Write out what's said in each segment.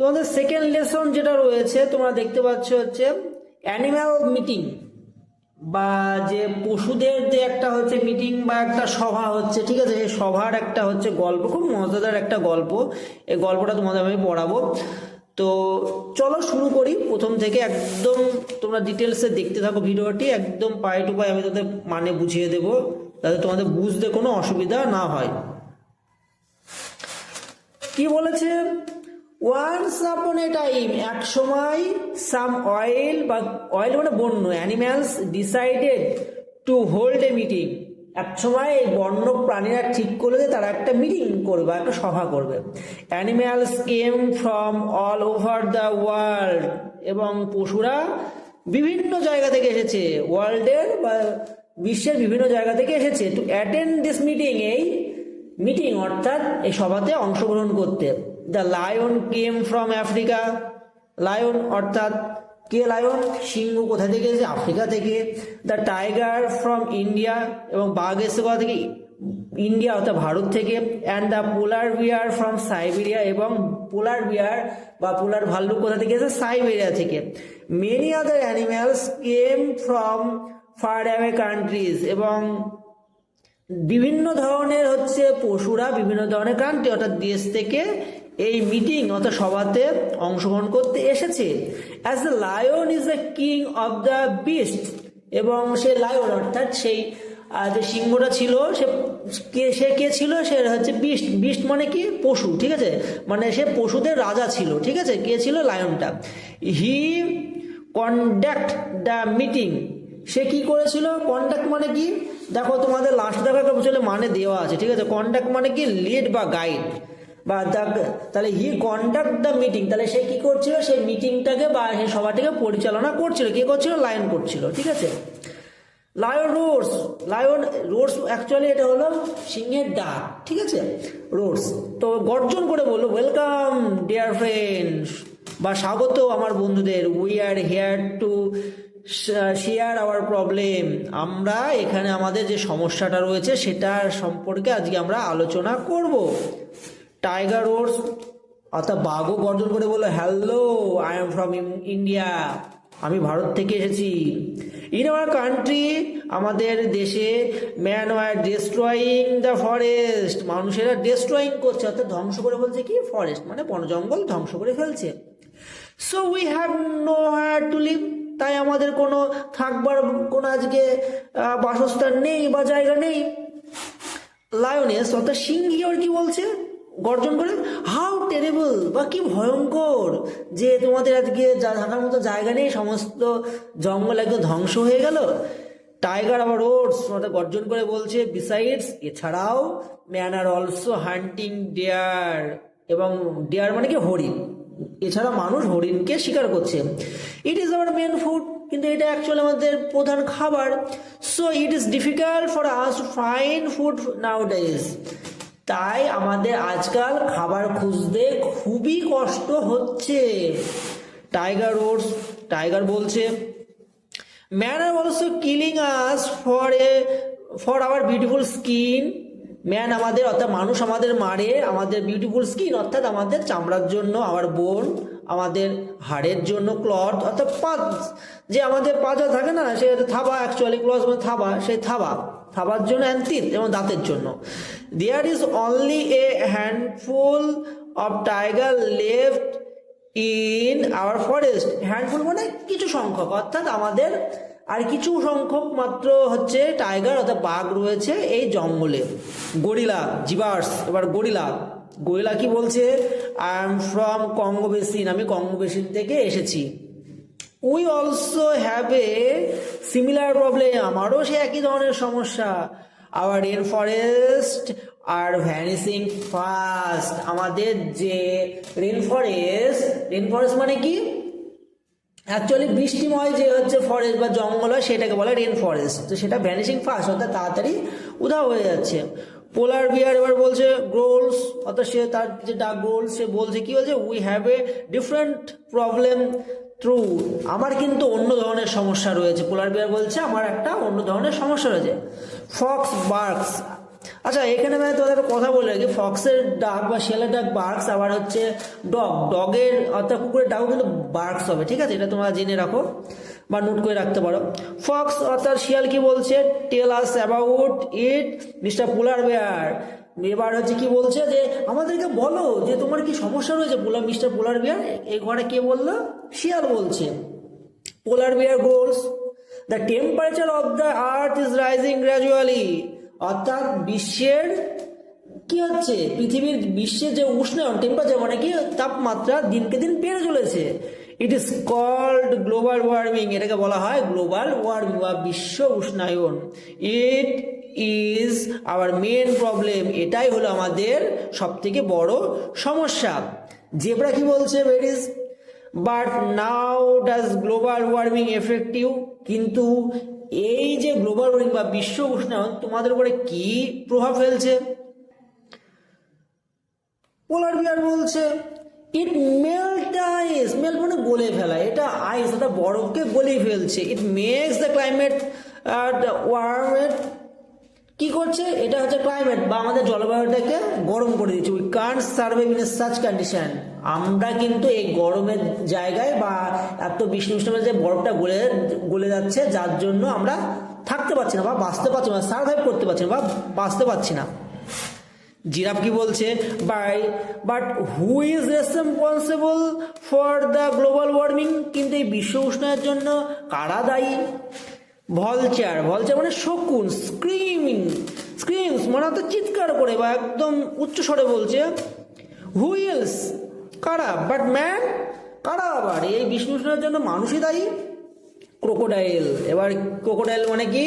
তোমাদের second lesson যেটা রয়েছে তোমরা দেখতে পাচ্ছ হচ্ছে অ্যানিম্যাল মিটিং, বা যে পশুদের যে একটা হচ্ছে মিটিং বা একটা সভা হচ্ছে, ঠিক আছে, এই সভার একটা হচ্ছে গল্প, খুব মজাদার একটা গল্প। এই গল্পটা তোমাদের আমি পড়াবো। তো চলো শুরু করি প্রথম থেকে একদম, তোমরা ডিটেলসে দেখতে থাকো ভিডিওটি, একদম পায়ে টু পায়ে আমি তাদের মানে বুঝিয়ে দেবো, যাতে তোমাদের বুঝতে কোনো অসুবিধা না হয়। কি বলেছে? ওয়ান্স আপন এ টাইম, এক সময়, সাম অয়েল বা অয়েল মানে বন্য, animals decided to hold a meeting, এক সময় এই বন্য প্রাণীরা ঠিক করলো যে তারা একটা মিটিং করবে, একটা সভা করবে। Animals came from all over the world, এবং পশুরা বিভিন্ন জায়গা থেকে এসেছে, ওয়ার্ল্ডের বা বিশ্বের বিভিন্ন জায়গা থেকে এসেছে, টু অ্যাটেন্ড দিস মিটিং, এই মিটিং অর্থাৎ এই সভাতে অংশগ্রহণ করতে। The lion came from Africa, lion অর্থাৎ কে লায়ন? সিংহ কোথা থেকে এসেছে? আফ্রিকা থেকে। দ্য টাইগার ফ্রম ইন্ডিয়া, এবং বাঘ এসেছে কোথা থেকে? ইন্ডিয়া অর্থাৎ ভারত থেকে। And the polar bear from Siberia, এবং পোলার বিয়ার বা পোলার ভাল্লুক কোথা থেকে এসেছে? সাইবেরিয়া থেকে। Many other animals came from far away countries, এবং বিভিন্ন ধরনের হচ্ছে পশুরা বিভিন্ন ধরনের কান্ট্রি অর্থাৎ দেশ থেকে এই মিটিং অর্থাৎ সভাতে অংশগ্রহণ করতে এসেছে। As the lion is the king of the beast, এবং সে লায়ন অর্থাৎ সেই যে সিংহটা ছিল সে কে ছিল? সে হচ্ছে বিস্ট, বিস্ট মানে কি? পশু, ঠিক আছে, মানে সে পশুদের রাজা ছিল, ঠিক আছে। কে ছিল? লায়নটা। হি কন্ডাক্ট দ্য মিটিং, সে কি করেছিল? কন্ডাক্ট মানে কি? দেখো তোমাদের লাস্ট দেখো একটা বছরে মানে দেওয়া আছে, ঠিক আছে। কন্ডাক্ট মানে কি? লিড বা গাইড বা তাহলে হি কন্ডাক্ট দ্য মিটিং, তাহলে সে কি করছিল? সেই মিটিংটাকে বা সেই সভাটাকে পরিচালনা করছিল। কে করছিল? লায়ন করছিল, ঠিক আছে। লায়ন রোর্স, লায়ন রোর্স অ্যাকচুয়ালি এটা হলো সিংহের ডাক, ঠিক আছে, রোর্স। তো গর্জন করে বললো, ওয়েলকাম ডিয়ার ফ্রেন্ডস, বা স্বাগত আমার বন্ধুদের। We are hair to share our problem, আমরা এখানে আমাদের যে সমস্যাটা রয়েছে সেটার সম্পর্কে আজকে আমরা আলোচনা করব। টাইগার রোর্স অর্থাৎ বাঘও গর্জন করে বললো, hello I am from India, আমি ভারত থেকে এসেছি। ইন আওয়ার কান্ট্রি, আমাদের দেশে, man were destroying the forest, মানুষেরা ডিস্ট্রয়িং করছে অর্থাৎ ধ্বংস করে বলছে কি? ফরেস্ট মানে বন জঙ্গল ধ্বংস করে ফেলছে। So we have nowhere to live, তাই আমাদের কোনো থাকবার কোনো আজকে বাসস্থান নেই বা জায়গা নেই। লায়নেস অর্থাৎ সিংহী আর কি বলছে গর্জন করে, হাউ টেরেবল, বা কি ভয়ঙ্কর যে তোমাদের আজকে থাকার মতো জায়গা নেই, সমস্ত জঙ্গল একদম ধ্বংস হয়ে গেল। টাইগার আবার রোডস অর্থাৎ গর্জন করে বলছে, বিসাইডস, এছাড়াও, man are also hunting deer, এবং ডেয়ার মানে কি? হরিণ, এছাড়া মানুষ হরিণকে শিকার করছে। It is our main food, কিন্তু এটা অ্যাকচুয়ালি আমাদের প্রধান খাবার। So it is difficult for us to find food nowadays, তাই আমাদের আজকাল খাবার খুঁজতে খুবই কষ্ট হচ্ছে। টাইগার রোডস, টাইগার বলছে, man are also killing us for our beautiful skin, man আমাদের অর্থাৎ মানুষ আমাদের মারে আমাদের বিউটিফুল স্কিন অর্থাৎ আমাদের চামড়ার জন্য, আওয়ার বোন আমাদের হাড়ের জন্য, ক্লথ অর্থাৎ পাত, যে আমাদের পাজা থাকে না, সে থাবা, অ্যাকচুয়ালি ক্লথ মানে থাবা, সেই থাবার জন্য, অ্যান্টিথ এবং দাঁতের জন্য। There is only a handful of tiger left in our forest, handful মানে কিছু সংখ্যক, অর্থাৎ আমাদের আর কিছু সংখ্যক মাত্র হচ্ছে টাইগার অর্থাৎ বাঘ রয়েছে এই জঙ্গলে। গরিলা, জিবার্স, এবার গরিলা, গরিলা কি বলছে? I am from Congo basin, আমি কঙ্গো বেসিন থেকে এসেছি। We also have a similar problem, আমারও সে একই ধরনের সমস্যা। আওয়ার রেন ফরেস্ট আর ভ্যানিসিং ফাস্ট, আমাদের যে রেন ফরেস্ট মানে কি? অ্যাকচুয়ালি বৃষ্টিময় যে হচ্ছে ফরেস্ট বা জঙ্গল হয় সেটাকে বলে রেন ফরেস্ট, তো সেটা ভ্যানিশিং ফাস্ট অর্থাৎ তাড়াতাড়ি উধাও হয়ে যাচ্ছে। পোলার বিয়ার এবার বলছে গ্রোলস অর্থাৎ সে তার যে ডাক গ্রোলস, সে বলছে কি বলছে? We have a different problem true, আমার কিন্তু অন্য ধরনের সমস্যা রয়েছে। পোলার বিয়ার বলছে আমার একটা অন্য ধরনের সমস্যা রয়েছে। ফক্স বার্কস, আচ্ছা, এখানে মানে তোমাদের একটা কথা বলে রাখি, ফক্সের ডাক বা শিয়ালের ডাক বার্কস, আবার হচ্ছে ডগের অর্থাৎ কুকুরের ডাকও কিন্তু বার্কস হবে, ঠিক আছে? এটা তোমরা জেনে রাখো বা নোট করে রাখতে পারো। ফক্স অর্থাৎ শিয়াল কি বলছে, tell us about it mister polar bear. এবার হচ্ছে কি বলছে যে আমাদেরকে বলো যে তোমার কি সমস্যা রয়েছে মিস্টার পোলার বিয়ার। এই ঘরে কে বললো? শিয়াল বলছে। Polar bear goals the temperature of the earth is rising gradually, অর্থাৎ বিশ্বের কি হচ্ছে, পৃথিবীর বিশ্বের যে উষ্ণায়ন, টেম্পারেচার মানে কি তাপমাত্রা দিনকে দিন বেড়ে চলেছে। It is called global warming, এটাকে বলা হয় গ্লোবাল ওয়ার্মিং বা বিশ্ব উষ্ণায়ন। It is our main problem, এটাই হলো আমাদের সব থেকে বড় সমস্যা। জেব্রা কি বলছে, ভেরিজ but now does global warming affect you, কিন্তু এই যে গ্লোবাল ওয়ার্মিং বা বিশ্ব উষ্ণায়ন তোমাদের উপরে কি প্রভাব ফেলছে? পোলার বিয়ার বলছে ইট মেল্ট আইস, মেল্ট মানে গলে ফেলা, এটা আইস অর্থাৎ বরফকে গলে ফেলছে। ইট মেক্স দ্য ক্লাইমেট ওয়ার্মেট, কি করছে? এটা হচ্ছে ক্লাইমেট বা আমাদের জলবায়ুটাকে গরম করে দিচ্ছে। We can't survive in such condition, আমরা কিন্তু এই গরমের জায়গায় বা এত বৃষ্টি উষ্ণায়নের যে বরফটা গলে যাচ্ছে, যার জন্য আমরা থাকতে পারছি না বা বাঁচতে পারছি না, সার্ভাইভ করতে পারছি না বা বাঁচতে পারছি না। জিরাফ কি বলছে, but who is responsible for the global warming, কিন্তু এই বিশ্ব উষ্ণায়নের জন্য কারা দায়ী? ভলচার মানে শকুন, স্ক্রিমস মানে অর্থাৎ চিৎকার করে বা একদম উচ্চ স্বরে বলছে। হুইলস কারা, বাট ম্যান কারা? আবার এই বিশ্ব উষ্ণায়নের জন্য মানুষই দায়ী। ক্রোকোডাইল, এবার ক্রোকোডাইল মানে কি?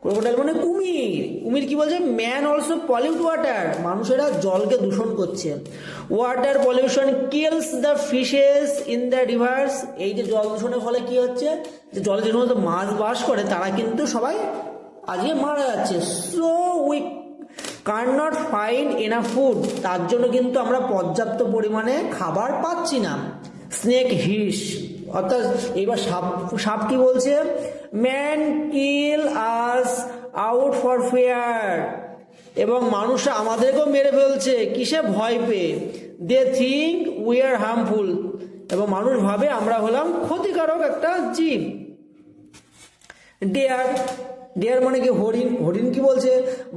ক্রোকোডাইল মানে কুমির কি বলছে, ম্যান অলসো পলিউট ওয়াটার, মানুষেরা জলকে দূষণ করছে। Water pollution kills the fishes in the rivers, এই যে জল দূষণের ফলে কি হচ্ছে, যে জলে যে সমস্ত মাছ বাস করে তারা কিন্তু সবাই আজকে মারা যাচ্ছে। So we can not find enough food, তার জন্য কিন্তু আমরা পর্যাপ্ত পরিমাণে খাবার পাচ্ছি না। স্নেক হিস, অর্থাৎ এইবার সাপ কি বলছে, man kill us out for fear, এবং মানুষরা আমাদেরকেও মেরে ফেলছে কিসে, ভয় পেয়ে। They think we are harmful, এবং মানুষ ভাবে আমরা হলাম ক্ষতিকারক একটা জীব। ডেয়ার মানে কি? হরিণ কি বলছে,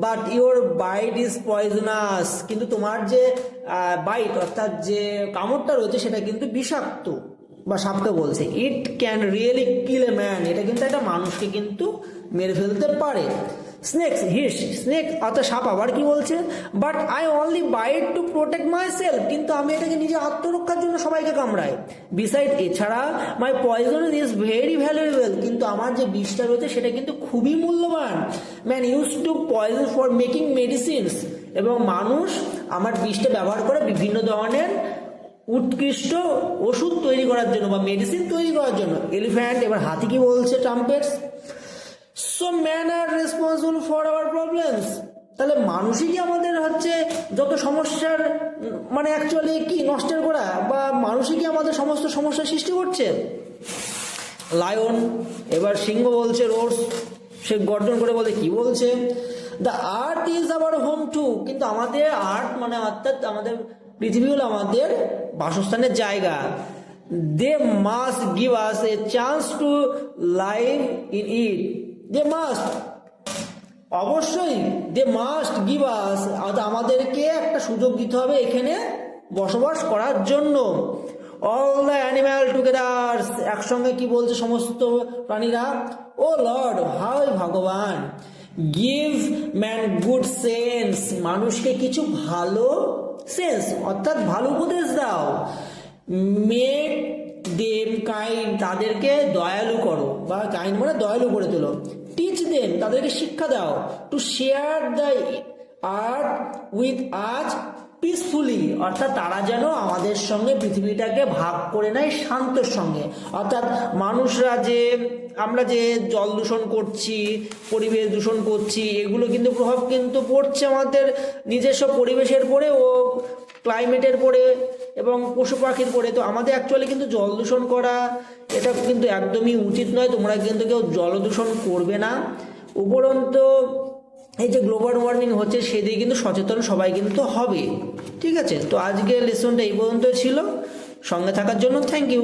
but your bite is poisonous, কিন্তু তোমার যে বাইট অর্থাৎ যে কামড়টা রয়েছে সেটা কিন্তু বিষাক্ত, বা সাপকে বলছে। It can really kill a man, এটা কিন্তু একটা মানুষকে কিন্তু মেরে ফেলতে পারে। স্নেক অর্থাৎ সাপ আবার কি বলছে, but I only bite to protect myself, কিন্তু আমি এটাকে নিজে আত্মরক্ষার জন্য সবাইকে কামড়াই। বিসাইড, এছাড়া মাই পয়জন ইজ ভেরি ভ্যালুয়েবল, কিন্তু আমার যে বিষটা রয়েছে সেটা কিন্তু খুবই মূল্যবান। Man use to poison for making medicines, এবং মানুষ আমার বিষটা ব্যবহার করে বিভিন্ন ধরনের উৎকৃষ্ট ওষুধ তৈরি করার জন্য বা মেডিসিন তৈরি করার জন্য। এলিফ্যান্ট, এবার হাতি কি বলছে, trumpets, so man R responsible for our problems, তাহলে মানুষই কি আমাদের হচ্ছে যত সমস্যার মানে অ্যাকচুয়ালি কি নষ্টের করা, বা মানুষই কি আমাদের সমস্ত সমস্যার সৃষ্টি করছে? লায়ন, এবার সিংহ বলছে, রোর্স, সে গর্জন করে বলে কি বলছে, the earth is our home too, কিন্তু আমাদের আর্থ মানে অর্থাৎ আমাদের পৃথিবী হলো আমাদের বাসস্থানের জায়গা। They must give us a chance to live in it, they must, অবশ্যই দে মাস্ট গিভ আস, আমাদেরকে একটা সুযোগ দিতে হবে এখানে বসবাস করার জন্য। অল দ্য অ্যানিম্যাল টুগেদার, একসঙ্গে কি বলছে সমস্ত প্রাণীরা, ও লর্ড, হাই ভগবান, গিভ ম্যান গুড সেন্স, মানুষকে কিছু ভালো সেন্স অর্থাৎ ভালো উপদেশ দাও। মেক দেম কাইন্ড, তাদেরকে দয়ালু করো, বা কাইন্ড মানে দয়ালু করে তোলো। টিচ দেম, তাদেরকে শিক্ষা দাও। To share the earth with আজ পিসফুলি, অর্থাৎ তারা যেন আমাদের সঙ্গে পৃথিবীটাকে ভাগ করে নেয় শান্তর সঙ্গে। অর্থাৎ মানুষরা যে আমরা যে জল দূষণ করছি, পরিবেশ দূষণ করছি, এগুলো কিন্তু প্রভাব কিন্তু পড়ছে আমাদের নিজস্ব পরিবেশের পরে ও ক্লাইমেটের পরে এবং পশু পাখির পরে। তো আমাদের অ্যাকচুয়ালি কিন্তু জল দূষণ করা এটা কিন্তু একদমই উচিত নয়। তোমরা কিন্তু কেউ জল দূষণ করবে না। উপরন্ত এই যে গ্লোবাল ওয়ার্মিং হচ্ছে সেদিকে কিন্তু সচেতন সবাই কিন্তু হবে। ঠিক আছে, তো আজকের লেসনটা এই পর্যন্ত ছিল। সঙ্গে থাকার জন্য থ্যাংক ইউ।